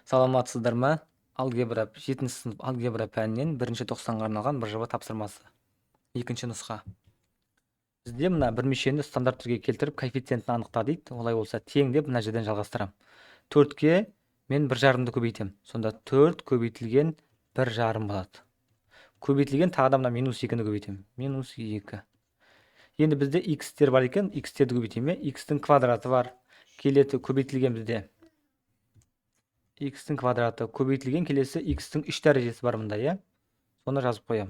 Саламатсыздар ма? Алгебра 7 сынып алгебра пәнінен 1-тоқсанға арналған бір жоба тапсырмасы. Екінші нұсқа. Бізде мына бір мүшені стандарт түрге келтіріп, коэффициентін анықта дейді. Олай болса, тең деп мына жерден жалғастырам. 4-ке мен 1,5-ды көбейтем. Сонда 4 көбейтілген 1,5 болады. Көбейтілген тағы да мына -2-ні көбейтем. -2. Енді бізде x-тер бар екен, x-терді көбейтем. X-тің квадраты бар. Келеті көбейтілген бізде x-тің квадраты көбейтілген келесі x-тің 3 дәрежесі бар мында, иә? Соны жазып қоям.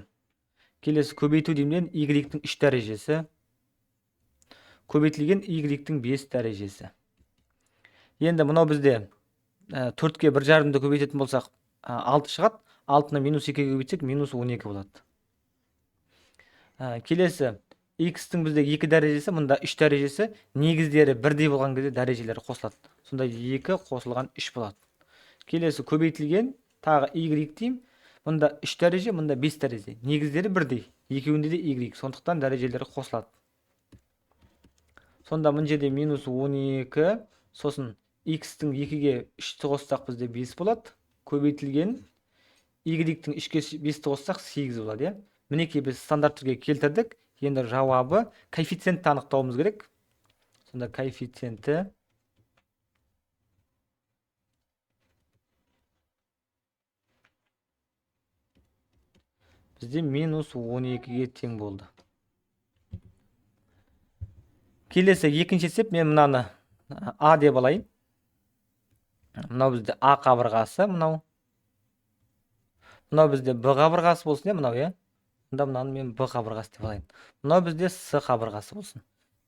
Келесі көбейту деймін, y-тің 3 дәрежесі көбейтілген y-тің 5 дәрежесі. Енді мынау бізде 4-ке 1,5-ді көбейтетін болсақ 6 шығады. 6-ны -2-ге көбейтсек -12 болады. Келесі x-тің бізде 2 дәрежесі, мында 3 дәрежесі, негіздері бірдей болған кезде дәрежелері қосылады. Сонда 2 қосылған 3 болады. Келесі көбейтілген тағы y дейм. Мұнда 3 дәреже, мұнда 5 дәреже. Негіздері бірдей. Екеуінде де y. Сондықтан дәрежелері қосылады. Сонда мына жерде -12, сосын x-тің 2-ге 3-ті қоссақ бізде 5 болады. Көбейтілген y-тің 3-ге 5-ті қоссақ 8 болады, иә? Мінекей біз стандарт түрге келтірдік. Енді жауабы коэффициентті анықтауымыз керек. Сонда коэффициенті бізде -12-ге тең болды. Келесі екінші есеп, мен мынаны А деп алайын. Мынау бізде А қабырғасы, мынау бізде Б қабырғасы болсын, мынау, иә? Мынаны мен Б қабырғасы деп алайын. Мынау бізде С қабырғасы болсын.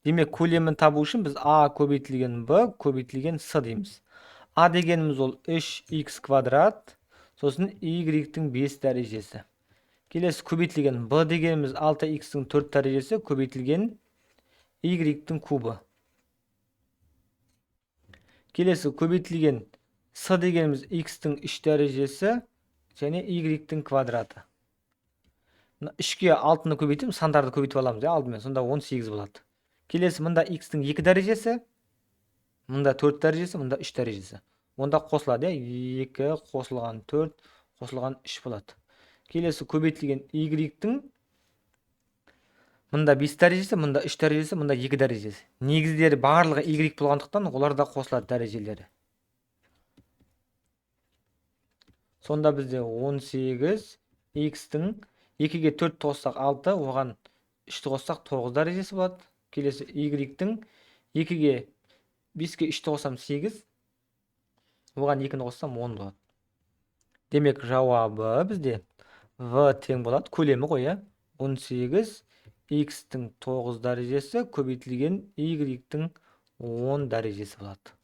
Демек, көлемін табу үшін біз А көбейтілген Б көбейтілген С дейміз. А дегеніміз ол 3x квадрат, сосын y-тің 5 дәрежесі. Келесі көбейтілген Б дегеніміз 6x-тің 4 дәрежесі көбейтілген y-тің кубы. Келесі көбейтілген С дегеніміз x-тің 3 дәрежесі және y-тің квадраты. 3-ке 6-ны көбейтіп, сандарды көбейтіп аламыз, алдымен. Сонда 18 болады. Келесі мұнда x-тің 2 дәрежесі, мұнда 4 дәрежесі, мұнда 3 дәрежесі. Онда қосылады, 2 қосылған 4 қосылған 3 болады. Келесі көбейтілген y-тің мұнда 5 дәрежесі, мұнда 3 дәрежесі, мұнда 2 дәрежесі. Негіздері барлығы y болғандықтан олар да қосылады дәрежелері. Сонда бізде 18 x-тің 2-ге 4 қоссақ 6, оған 3 қоссақ 9 дәрежесі болады. Келесі y-тің 2-ге 5-ге 3 қоссам 8, оған 2-ні қоссам 10 болады. Демек, жауабы бізде В тең болады. Көлемі ғой, 18 x-тің 9 дәрежесі көбейтілген y-тің 10 дәрежесі болады.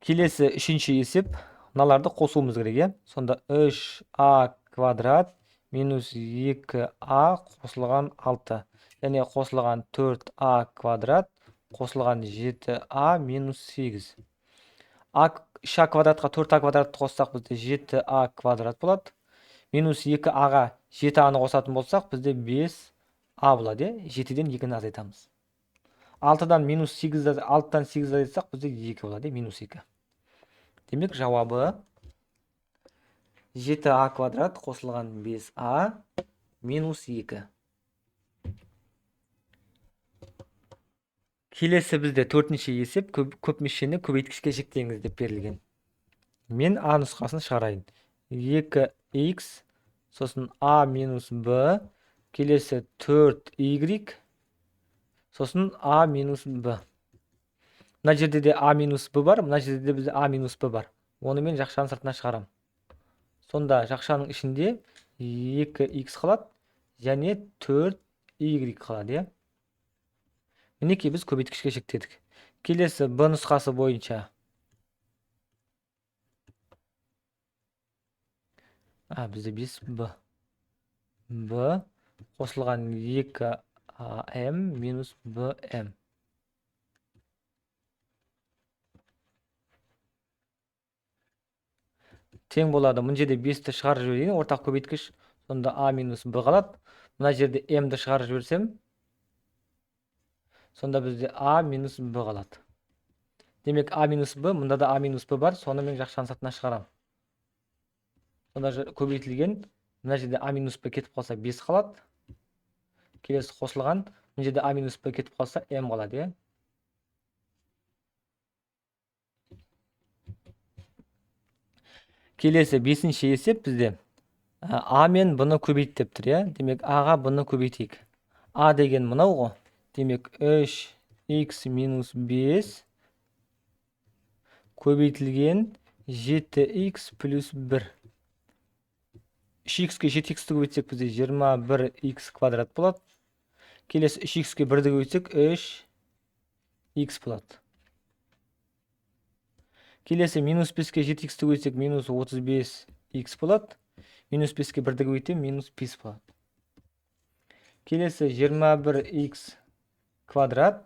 Келесі үшінші есеп, мыналарды қосуымыз керек, Сонда 3a квадрат минус 2a қосылған 6. Және қосылған 4a квадрат қосылған 7a минус 8. 3a квадратқа 4a квадратты қоссақ бізде 7a квадрат болады. Минус 2aға 7a-ны қосатын болсақ бізде 5a болады. 7-ден 2-ні азайтамыз. 6-дан 8-ді азайтсақ бізде 2 болады. Минус 2. Демек, жауабы 7a квадрат қосылған 5a минус 2. Келесі бізде 4-ші есеп, көп мүшені көбейткішке шектеңіз деп берілген. Мен А нұсқасын шығарайын. 2x, сосын a минус b, келесі 4y, сосын a минус b. Мына жерде де a минус b бар, мына жерде де бізде a минус b бар. Оны мен жақшаның сыртына шығарам. Сонда жақшаның ішінде 2x қалады, және 4y қалады, Мінекей біз көбейткішке шектедік. Келесі b нұсқасы бойынша. Бізде 5b. b қосылған 2am минус bm. Тең болады. Мұн жерде 5-ті шығарып жіберейін, ортақ көбейткіш. Сонда a минус b қалады. Мұна жерде m-ді шығарып жіберсем, Сонда бізде а минус б қалады. Демек а минус б, мұнда да а минус б бар, соны мен жақшаның сатына шығарам. Сонда көбейтілген, мына жерде а минус б кетіп қалса 5 қалады. Келесі қосылған, мына жерде а минус б кетіп қалса м қалады, е. Келесі 5-ші есеп бізде а мен бұны көбейт деп тұр, е. Демек аға бұны көбейтейік. А деген мынау ғой. Демек 3х минус 5 көбейтілген 7х плюс 1. 3х-ке 7х-ті көбейтсек бізде 21х квадрат болады. Келесі 3х-ке 1-ді көбейтсек 3х болады. Келесі минус 5-ке 7х-ті көбейтсек минус 35х болады. Минус 5-ке 1-ді көбейтсек минус 5 болады. Келесі 21х квадрат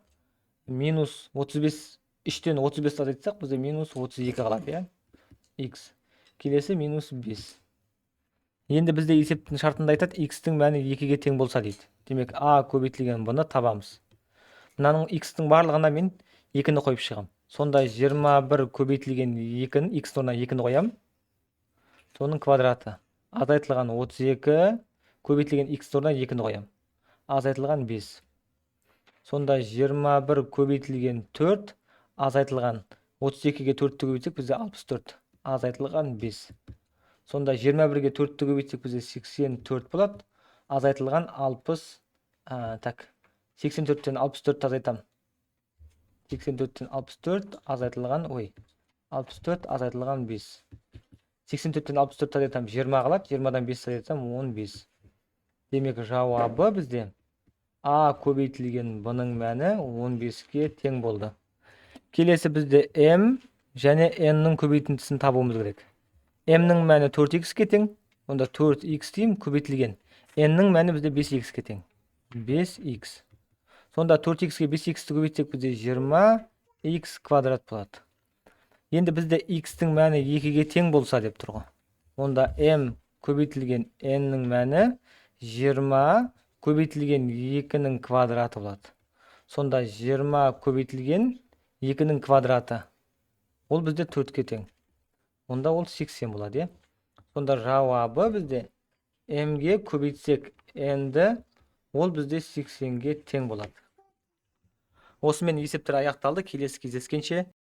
минус 35, 3-тен 35 азайтсақ бізде минус 32 қалады, е. Х. Келесі минус 5. Енді бізде есептің шартында айтады, х-тің мәні 2-ге тең болса дейді. Демек а көбейтілген бұны табамыз. Мынаның х-тің барлығына мен 2-ні қойып шығам. Сонда 21 көбейтілген 2-ні, х орнына 2-ні қоям. Соның квадраты. Азайтылған 32 көбейтілген х орнына 2-ні қоям. Азайтылған 5. Сонда 21 көбейтілген 4 азайтылған 32-ге 4-ті көбейтсек бізде 64. Азайтылған 5. Сонда 21-ге 4-ті көбейтсек бізде 84 болады. Азайтылған 84-тен 64 азайтам. 84-тен 64 азайтылған, 64 азайтылған 5. 84-тен 64 азайтам 20 қалады. 20-дан 5 азайтам 15. Демек жауабы бізде а көбейтілген бұның мәні 15-ге тең болды. Келесі бізде м және n-ның көбейтіндісін табуымыз керек. m-ның мәні 4х-ке тең, онда 4х деймін көбейтілген. n-ның мәні бізде 5х-ке тең. 5х. Сонда 4х-ке 5х-ті көбейтсек бізде 20х квадрат болады. Енді бізде х-тің мәні 2-ге тең болса деп тұрғы. Онда m көбейтілген n-ның мәні 20 көбейтілген 2-ның квадраты болады. Сонда 20 көбейтілген 2-ның квадраты. Ол бізде 4-ке тең. Онда ол 80 болады, е. Сонда жауабы бізде m-ге көбейтсек n-ді, ол бізде 80-ге тең болады. Осымен есептер аяқталды. Келесі кездескенше